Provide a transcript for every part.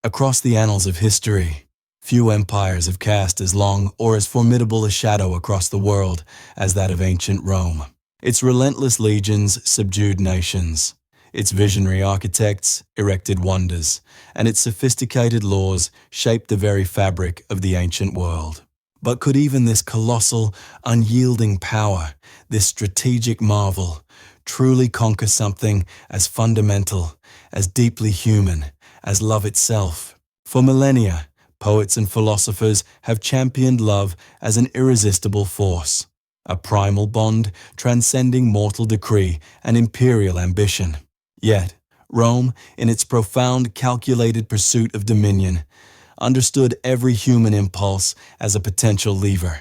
Across the annals of history, few empires have cast as long or as formidable a shadow across the world as that of ancient Rome. Its relentless legions subdued nations. Its visionary architects erected wonders, and its sophisticated laws shaped the very fabric of the ancient world. But could even this colossal, unyielding power, this strategic marvel, truly conquer something as fundamental, as deeply human, as love itself? For millennia, poets and philosophers have championed love as an irresistible force, a primal bond transcending mortal decree and imperial ambition. Yet, Rome, in its profound, calculated pursuit of dominion, understood every human impulse as a potential lever,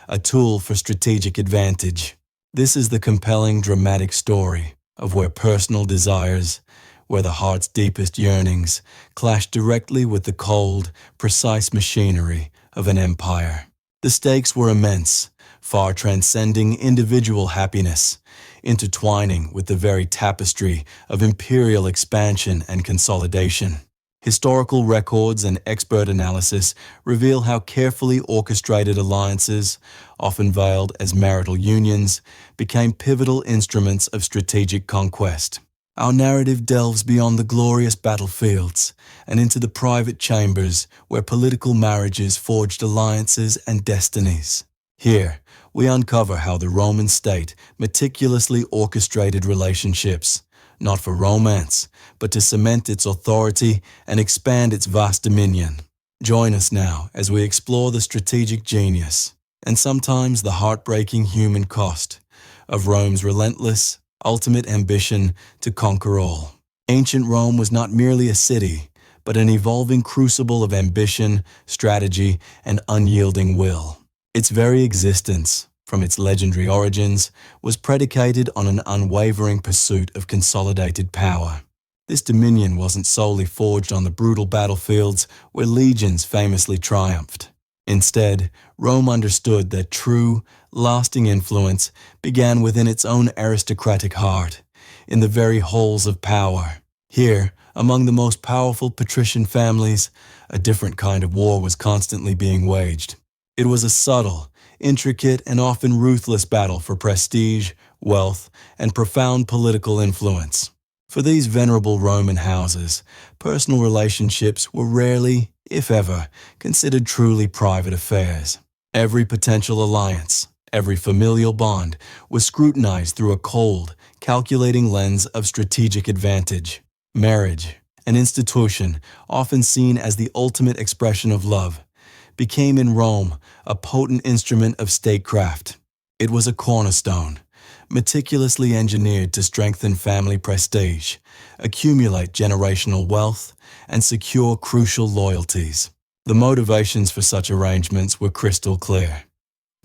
a tool for strategic advantage. This is the compelling, dramatic story of where personal desires, where the heart's deepest yearnings, clash directly with the cold, precise machinery of an empire. The stakes were immense, far transcending individual happiness, intertwining with the very tapestry of imperial expansion and consolidation. Historical records and expert analysis reveal how carefully orchestrated alliances, often veiled as marital unions, became pivotal instruments of strategic conquest. Our narrative delves beyond the glorious battlefields and into the private chambers where political marriages forged alliances and destinies. Here, we uncover how the Roman state meticulously orchestrated relationships, not for romance, but to cement its authority and expand its vast dominion. Join us now as we explore the strategic genius, and sometimes the heartbreaking human cost, of Rome's relentless, ultimate ambition to conquer all. Ancient Rome was not merely a city, but an evolving crucible of ambition, strategy, and unyielding will. Its very existence, from its legendary origins, was predicated on an unwavering pursuit of consolidated power. This dominion wasn't solely forged on the brutal battlefields where legions famously triumphed. Instead, Rome understood that true, lasting influence began within its own aristocratic heart, in the very halls of power. Here, among the most powerful patrician families, a different kind of war was constantly being waged. It was a subtle, intricate, and often ruthless battle for prestige, wealth, and profound political influence. For these venerable Roman houses, personal relationships were rarely, if ever, considered truly private affairs. Every potential alliance, every familial bond, was scrutinized through a cold, calculating lens of strategic advantage. Marriage, an institution often seen as the ultimate expression of love, became in Rome a potent instrument of statecraft. It was a cornerstone, meticulously engineered to strengthen family prestige, accumulate generational wealth, and secure crucial loyalties. The motivations for such arrangements were crystal clear: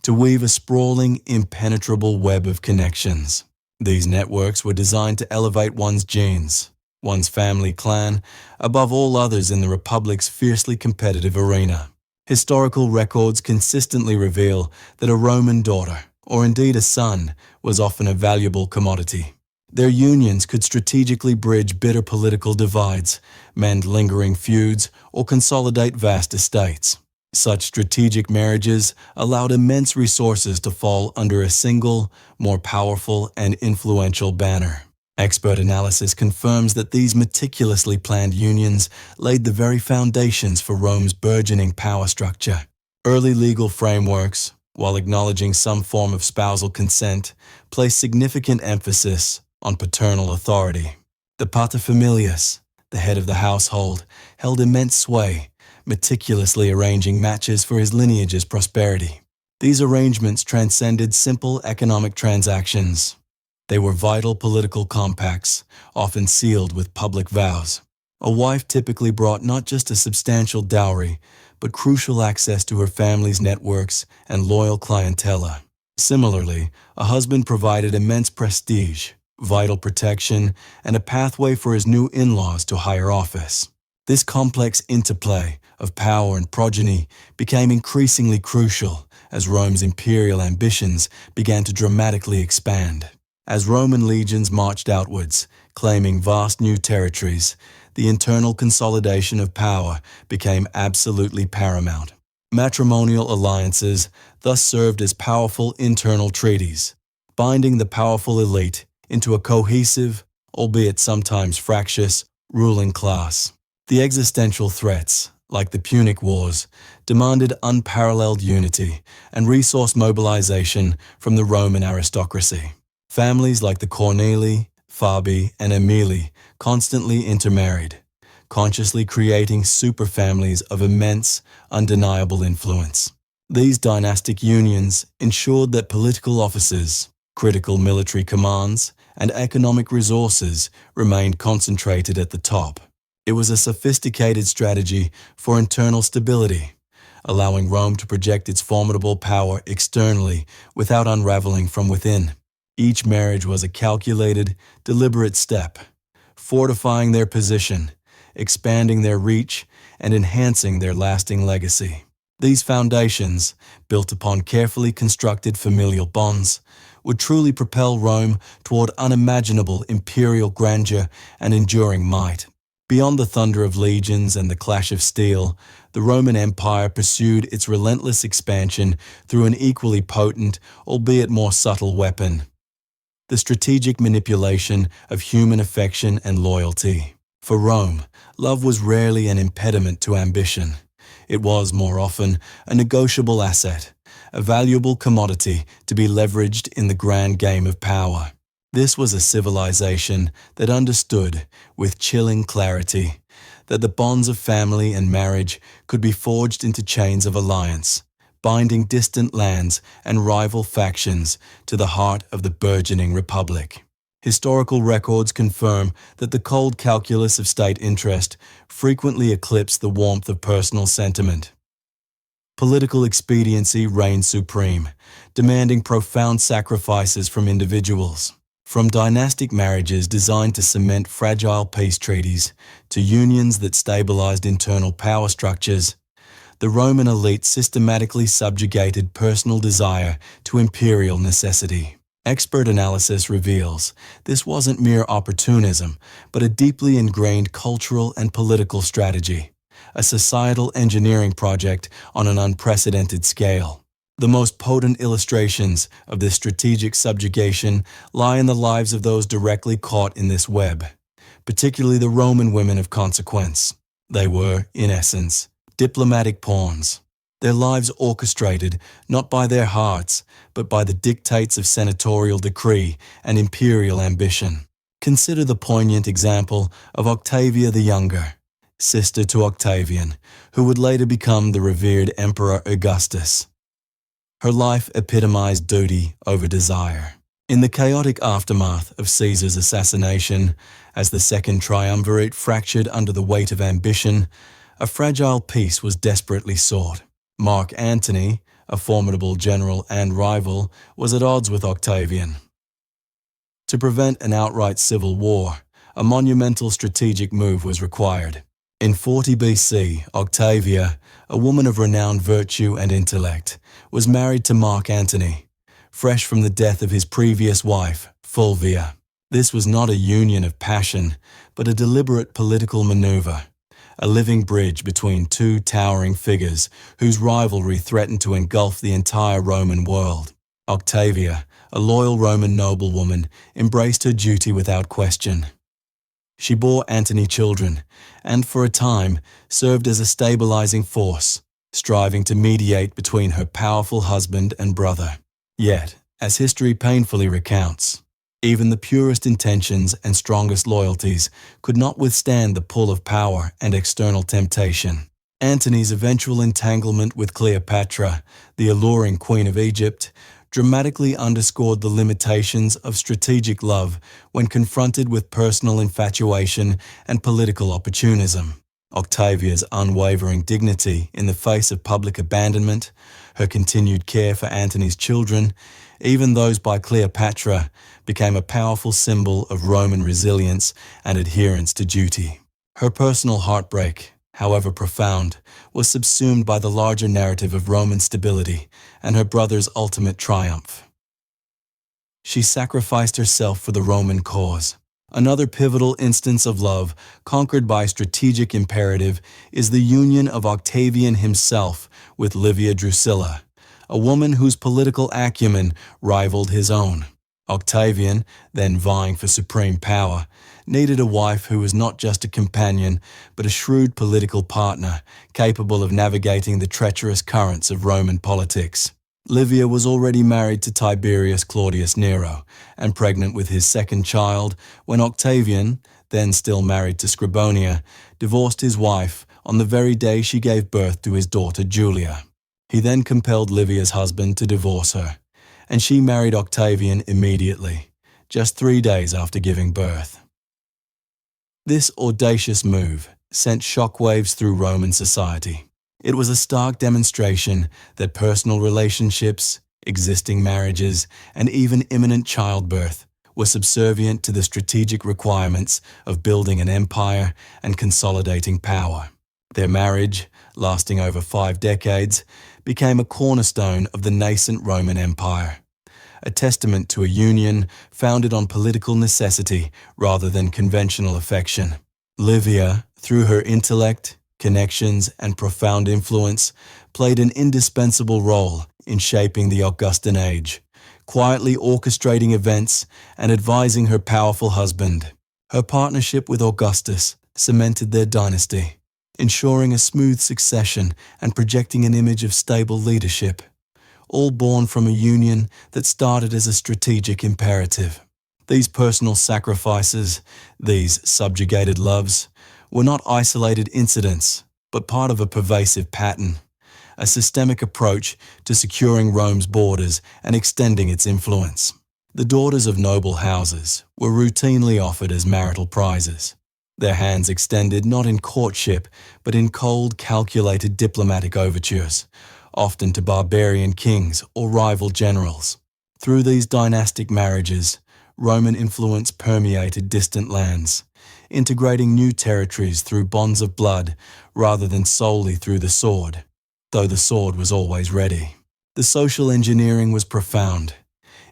to weave a sprawling, impenetrable web of connections. These networks were designed to elevate one's genes, one's family clan, above all others in the Republic's fiercely competitive arena. Historical records consistently reveal that a Roman daughter, or indeed a son, was often a valuable commodity. Their unions could strategically bridge bitter political divides, mend lingering feuds, or consolidate vast estates. Such strategic marriages allowed immense resources to fall under a single, more powerful and influential banner. Expert analysis confirms that these meticulously planned unions laid the very foundations for Rome's burgeoning power structure. Early legal frameworks, while acknowledging some form of spousal consent, placed significant emphasis on paternal authority. The paterfamilias, the head of the household, held immense sway, meticulously arranging matches for his lineage's prosperity. These arrangements transcended simple economic transactions. They were vital political compacts, often sealed with public vows. A wife typically brought not just a substantial dowry, but crucial access to her family's networks and loyal clientele. Similarly, a husband provided immense prestige, vital protection, and a pathway for his new in-laws to higher office. This complex interplay of power and progeny became increasingly crucial as Rome's imperial ambitions began to dramatically expand. As Roman legions marched outwards, claiming vast new territories, the internal consolidation of power became absolutely paramount. Matrimonial alliances thus served as powerful internal treaties, binding the powerful elite into a cohesive, albeit sometimes fractious, ruling class. The existential threats, like the Punic Wars, demanded unparalleled unity and resource mobilization from the Roman aristocracy. Families like the Cornelii, Fabii, and Aemili constantly intermarried, consciously creating superfamilies of immense, undeniable influence. These dynastic unions ensured that political offices, critical military commands, and economic resources remained concentrated at the top. It was a sophisticated strategy for internal stability, allowing Rome to project its formidable power externally without unraveling from within. Each marriage was a calculated, deliberate step, fortifying their position, expanding their reach, and enhancing their lasting legacy. These foundations, built upon carefully constructed familial bonds, would truly propel Rome toward unimaginable imperial grandeur and enduring might. Beyond the thunder of legions and the clash of steel, the Roman Empire pursued its relentless expansion through an equally potent, albeit more subtle weapon: the strategic manipulation of human affection and loyalty. For Rome, love was rarely an impediment to ambition. It was, more often, a negotiable asset, a valuable commodity to be leveraged in the grand game of power. This was a civilization that understood, with chilling clarity, that the bonds of family and marriage could be forged into chains of alliance, binding distant lands and rival factions to the heart of the burgeoning republic. Historical records confirm that the cold calculus of state interest frequently eclipsed the warmth of personal sentiment. Political expediency reigned supreme, demanding profound sacrifices from individuals. From dynastic marriages designed to cement fragile peace treaties to unions that stabilized internal power structures, the Roman elite systematically subjugated personal desire to imperial necessity. Expert analysis reveals this wasn't mere opportunism, but a deeply ingrained cultural and political strategy, a societal engineering project on an unprecedented scale. The most potent illustrations of this strategic subjugation lie in the lives of those directly caught in this web, particularly the Roman women of consequence. They were, in essence, diplomatic pawns, their lives orchestrated not by their hearts, but by the dictates of senatorial decree and imperial ambition. Consider the poignant example of Octavia the Younger, sister to Octavian, who would later become the revered Emperor Augustus. Her life epitomized duty over desire. In the chaotic aftermath of Caesar's assassination, as the Second Triumvirate fractured under the weight of ambition, a fragile peace was desperately sought. Mark Antony, a formidable general and rival, was at odds with Octavian. To prevent an outright civil war, a monumental strategic move was required. In 40 BC, Octavia, a woman of renowned virtue and intellect, was married to Mark Antony, fresh from the death of his previous wife, Fulvia. This was not a union of passion, but a deliberate political maneuver, a living bridge between two towering figures whose rivalry threatened to engulf the entire Roman world. Octavia, a loyal Roman noblewoman, embraced her duty without question. She bore Antony children, and for a time served as a stabilizing force, striving to mediate between her powerful husband and brother. Yet, as history painfully recounts, even the purest intentions and strongest loyalties could not withstand the pull of power and external temptation. Antony's eventual entanglement with Cleopatra, the alluring Queen of Egypt, dramatically underscored the limitations of strategic love when confronted with personal infatuation and political opportunism. Octavia's unwavering dignity in the face of public abandonment, her continued care for Antony's children, even those by Cleopatra, became a powerful symbol of Roman resilience and adherence to duty. Her personal heartbreak, however profound, was subsumed by the larger narrative of Roman stability and her brother's ultimate triumph. She sacrificed herself for the Roman cause, Another pivotal instance of love, conquered by strategic imperative, is the union of Octavian himself with Livia Drusilla, a woman whose political acumen rivaled his own. Octavian, then vying for supreme power, needed a wife who was not just a companion, but a shrewd political partner, capable of navigating the treacherous currents of Roman politics. Livia was already married to Tiberius Claudius Nero and pregnant with his second child when Octavian, then still married to Scribonia, divorced his wife on the very day she gave birth to his daughter Julia. He then compelled Livia's husband to divorce her, and she married Octavian immediately, just 3 days after giving birth. This audacious move sent shockwaves through Roman society. It was a stark demonstration that personal relationships, existing marriages, and even imminent childbirth were subservient to the strategic requirements of building an empire and consolidating power. Their marriage, lasting over 5 decades, became a cornerstone of the nascent Roman Empire, a testament to a union founded on political necessity rather than conventional affection. Livia, through her intellect, connections, and profound influence, played an indispensable role in shaping the Augustan age, quietly orchestrating events and advising her powerful husband. Her partnership with Augustus cemented their dynasty, ensuring a smooth succession and projecting an image of stable leadership, all born from a union that started as a strategic imperative. These personal sacrifices, these subjugated loves, were not isolated incidents, but part of a pervasive pattern, a systemic approach to securing Rome's borders and extending its influence. The daughters of noble houses were routinely offered as marital prizes, their hands extended not in courtship, but in cold, calculated diplomatic overtures, often to barbarian kings or rival generals. Through these dynastic marriages, Roman influence permeated distant lands, integrating new territories through bonds of blood rather than solely through the sword, though the sword was always ready. The social engineering was profound.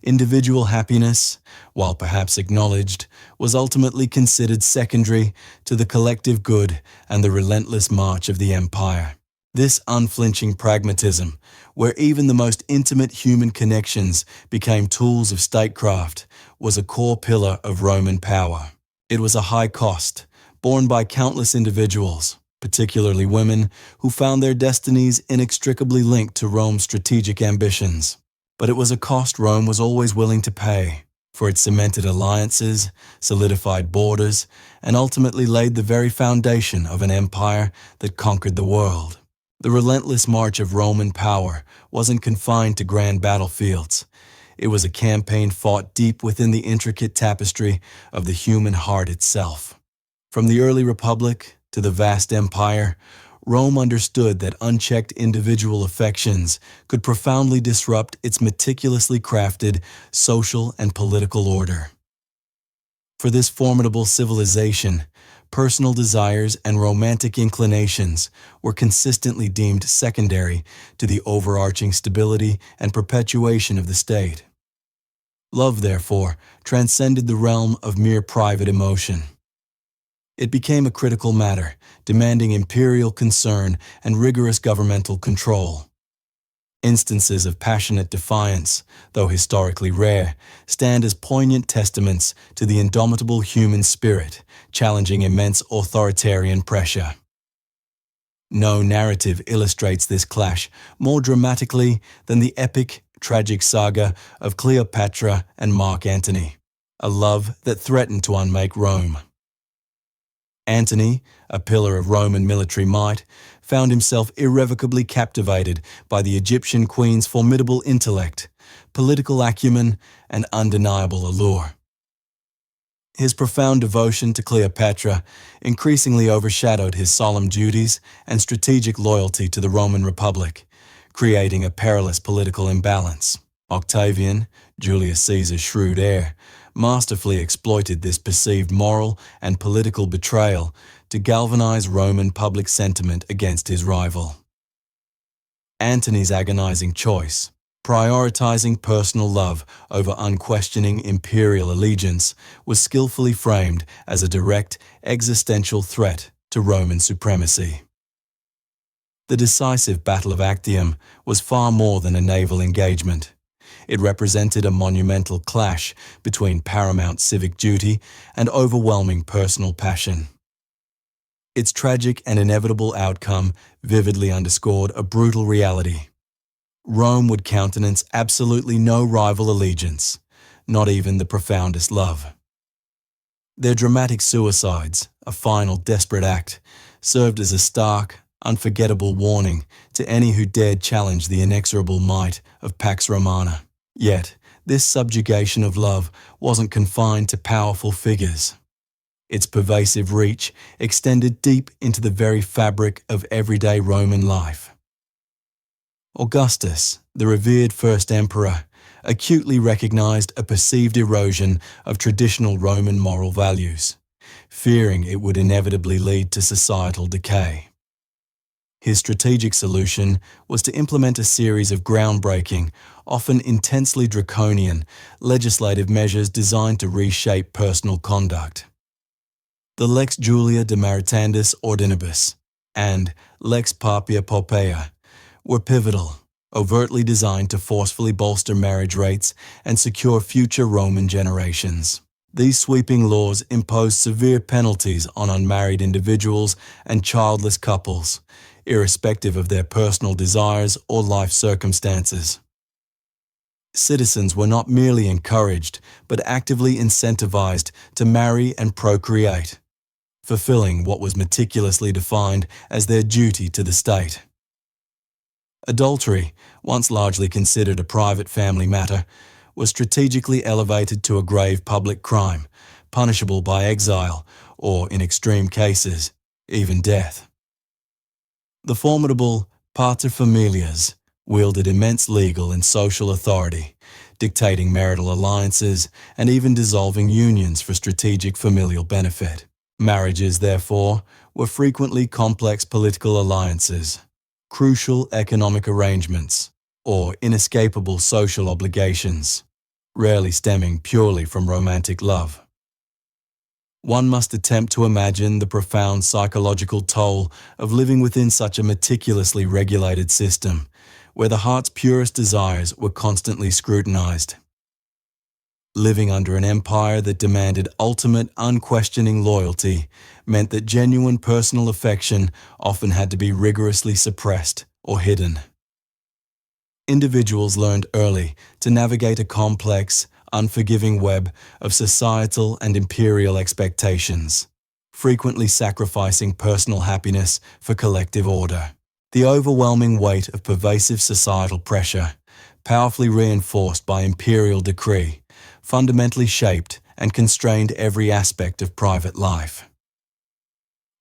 Individual happiness, while perhaps acknowledged, was ultimately considered secondary to the collective good and the relentless march of the empire. This unflinching pragmatism, where even the most intimate human connections became tools of statecraft, was a core pillar of Roman power. It was a high cost, borne by countless individuals, particularly women, who found their destinies inextricably linked to Rome's strategic ambitions. But it was a cost Rome was always willing to pay, for it cemented alliances, solidified borders, and ultimately laid the very foundation of an empire that conquered the world. The relentless march of Roman power wasn't confined to grand battlefields. It was a campaign fought deep within the intricate tapestry of the human heart itself. From the early republic to the vast empire, Rome understood that unchecked individual affections could profoundly disrupt its meticulously crafted social and political order. For this formidable civilization, personal desires and romantic inclinations were consistently deemed secondary to the overarching stability and perpetuation of the state. Love, therefore, transcended the realm of mere private emotion. It became a critical matter, demanding imperial concern and rigorous governmental control. Instances of passionate defiance, though historically rare, stand as poignant testaments to the indomitable human spirit, challenging immense authoritarian pressure. No narrative illustrates this clash more dramatically than the epic, tragic saga of Cleopatra and Mark Antony, a love that threatened to unmake Rome. Antony, a pillar of Roman military might, found himself irrevocably captivated by the Egyptian queen's formidable intellect, political acumen, and undeniable allure. His profound devotion to Cleopatra increasingly overshadowed his solemn duties and strategic loyalty to the Roman Republic, creating a perilous political imbalance. Octavian, Julius Caesar's shrewd heir, masterfully exploited this perceived moral and political betrayal to galvanize Roman public sentiment against his rival. Antony's agonizing choice, Prioritizing personal love over unquestioning imperial allegiance was skillfully framed as a direct existential threat to Roman supremacy. The decisive Battle of Actium was far more than a naval engagement. It represented a monumental clash between paramount civic duty and overwhelming personal passion. Its tragic and inevitable outcome vividly underscored a brutal reality. Rome would countenance absolutely no rival allegiance, not even the profoundest love. Their dramatic suicides, a final desperate act, served as a stark, unforgettable warning to any who dared challenge the inexorable might of Pax Romana. Yet, this subjugation of love wasn't confined to powerful figures. Its pervasive reach extended deep into the very fabric of everyday Roman life. Augustus, the revered first emperor, acutely recognized a perceived erosion of traditional Roman moral values, fearing it would inevitably lead to societal decay. His strategic solution was to implement a series of groundbreaking, often intensely draconian, legislative measures designed to reshape personal conduct. The Lex Julia de Maritandis Ordinibus and Lex Papia Poppaea were pivotal, overtly designed to forcefully bolster marriage rates and secure future Roman generations. These sweeping laws imposed severe penalties on unmarried individuals and childless couples, irrespective of their personal desires or life circumstances. Citizens were not merely encouraged, but actively incentivized to marry and procreate, fulfilling what was meticulously defined as their duty to the state. Adultery, once largely considered a private family matter, was strategically elevated to a grave public crime, punishable by exile or, in extreme cases, even death. The formidable paterfamilias wielded immense legal and social authority, dictating marital alliances and even dissolving unions for strategic familial benefit. Marriages, therefore, were frequently complex political alliances, crucial economic arrangements, or inescapable social obligations, rarely stemming purely from romantic love. One must attempt to imagine the profound psychological toll of living within such a meticulously regulated system, where the heart's purest desires were constantly scrutinized. Living under an empire that demanded ultimate, unquestioning loyalty meant that genuine personal affection often had to be rigorously suppressed or hidden. Individuals learned early to navigate a complex, unforgiving web of societal and imperial expectations, frequently sacrificing personal happiness for collective order. The overwhelming weight of pervasive societal pressure, powerfully reinforced by imperial decree, fundamentally shaped and constrained every aspect of private life.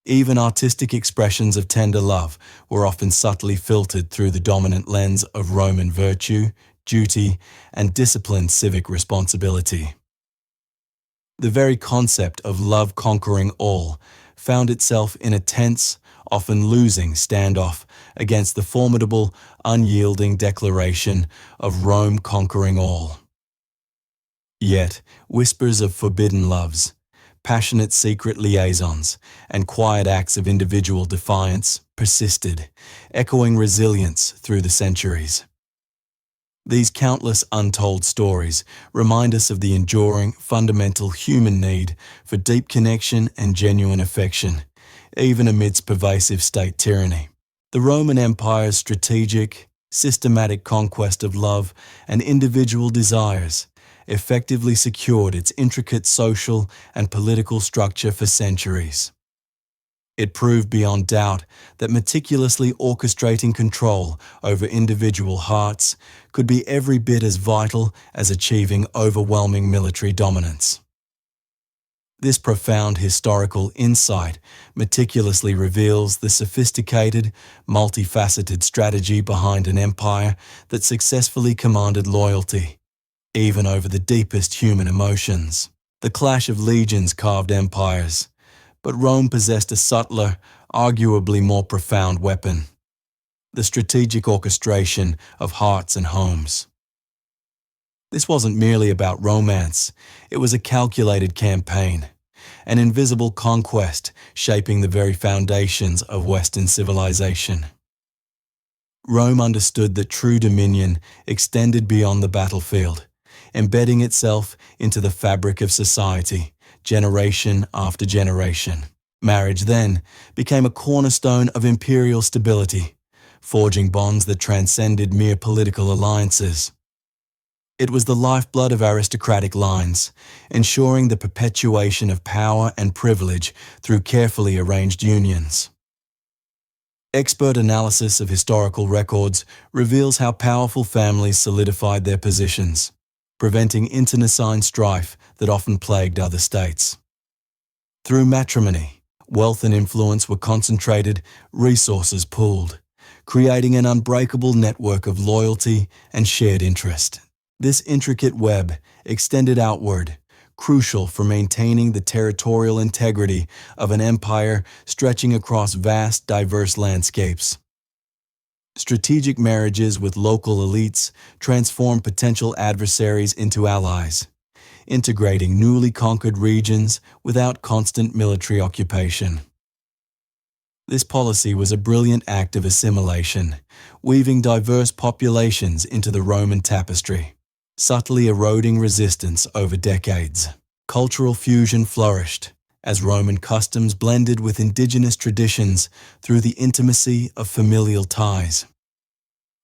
Even artistic expressions of tender love were often subtly filtered through the dominant lens of Roman virtue, duty, and disciplined civic responsibility. The very concept of love conquering all found itself in a tense, often losing standoff against the formidable, unyielding declaration of Rome conquering all. Yet, whispers of forbidden loves, passionate secret liaisons, and quiet acts of individual defiance persisted, echoing resilience through the centuries. These countless untold stories remind us of the enduring, fundamental human need for deep connection and genuine affection, even amidst pervasive state tyranny. The Roman Empire's strategic, systematic conquest of love and individual desires effectively secured its intricate social and political structure for centuries. It proved beyond doubt that meticulously orchestrating control over individual hearts could be every bit as vital as achieving overwhelming military dominance. This profound historical insight meticulously reveals the sophisticated, multifaceted strategy behind an empire that successfully commanded loyalty, even over the deepest human emotions. The clash of legions carved empires, but Rome possessed a subtler, arguably more profound weapon: the strategic orchestration of hearts and homes. This wasn't merely about romance, it was a calculated campaign, an invisible conquest shaping the very foundations of Western civilization. Rome understood that true dominion extended beyond the battlefield, embedding itself into the fabric of society, generation after generation. Marriage then became a cornerstone of imperial stability, forging bonds that transcended mere political alliances. It was the lifeblood of aristocratic lines, ensuring the perpetuation of power and privilege through carefully arranged unions. Expert analysis of historical records reveals how powerful families solidified their positions, preventing internecine strife that often plagued other states. Through matrimony, wealth and influence were concentrated, resources pooled, creating an unbreakable network of loyalty and shared interest. This intricate web extended outward, crucial for maintaining the territorial integrity of an empire stretching across vast, diverse landscapes. Strategic marriages with local elites transformed potential adversaries into allies, integrating newly conquered regions without constant military occupation. This policy was a brilliant act of assimilation, weaving diverse populations into the Roman tapestry, subtly eroding resistance over decades. Cultural fusion flourished as Roman customs blended with indigenous traditions through the intimacy of familial ties.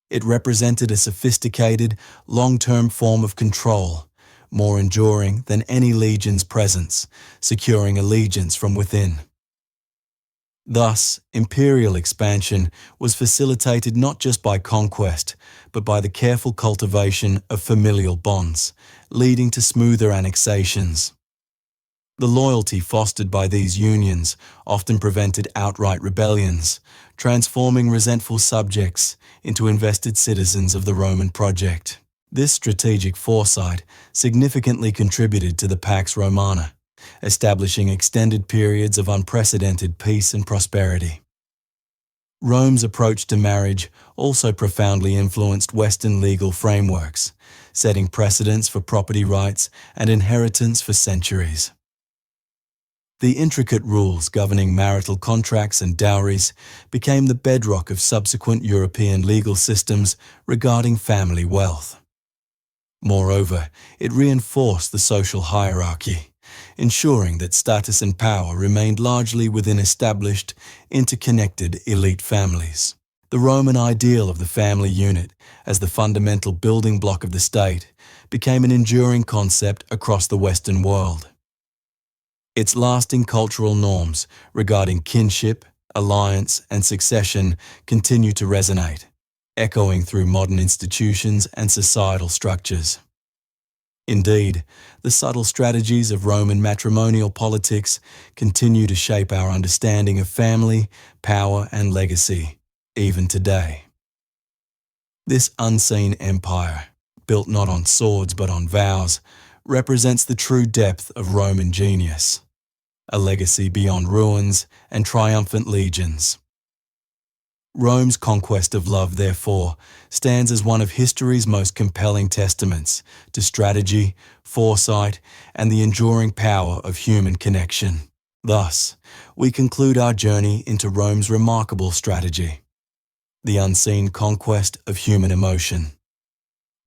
It represented a sophisticated, long-term form of control, more enduring than any legion's presence, securing allegiance from within. Thus, imperial expansion was facilitated not just by conquest, but by the careful cultivation of familial bonds, leading to smoother annexations. The loyalty fostered by these unions often prevented outright rebellions, transforming resentful subjects into invested citizens of the Roman project. This strategic foresight significantly contributed to the Pax Romana, establishing extended periods of unprecedented peace and prosperity. Rome's approach to marriage also profoundly influenced Western legal frameworks, setting precedents for property rights and inheritance for centuries. The intricate rules governing marital contracts and dowries became the bedrock of subsequent European legal systems regarding family wealth. Moreover, it reinforced the social hierarchy, ensuring that status and power remained largely within established, interconnected elite families. The Roman ideal of the family unit as the fundamental building block of the state became an enduring concept across the Western world. Its lasting cultural norms regarding kinship, alliance, and succession continue to resonate, echoing through modern institutions and societal structures. Indeed, the subtle strategies of Roman matrimonial politics continue to shape our understanding of family, power, and legacy, even today. This unseen empire, built not on swords but on vows, represents the true depth of Roman genius, a legacy beyond ruins and triumphant legions. Rome's conquest of love, therefore, stands as one of history's most compelling testaments to strategy, foresight, and the enduring power of human connection. Thus, we conclude our journey into Rome's remarkable strategy, the unseen conquest of human emotion.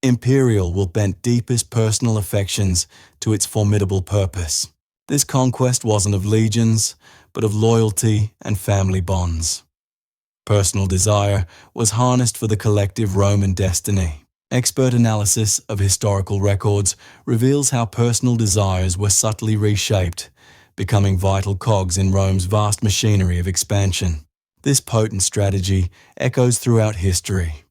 Imperial will bent deepest personal affections to its formidable purpose. This conquest wasn't of legions, but of loyalty and family bonds. Personal desire was harnessed for the collective Roman destiny. Expert analysis of historical records reveals how personal desires were subtly reshaped, becoming vital cogs in Rome's vast machinery of expansion. This potent strategy echoes throughout history.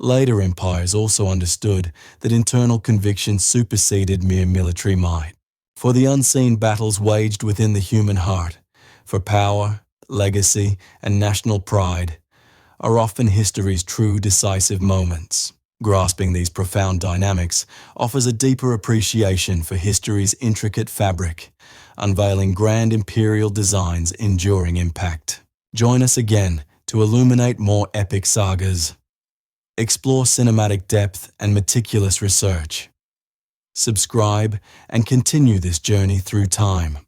Later empires also understood that internal conviction superseded mere military might. For the unseen battles waged within the human heart, for power, legacy, and national pride, are often history's true decisive moments. Grasping these profound dynamics offers a deeper appreciation for history's intricate fabric, unveiling grand imperial designs' enduring impact. Join us again to illuminate more epic sagas. explore cinematic depth and meticulous research. Subscribe and continue this journey through time.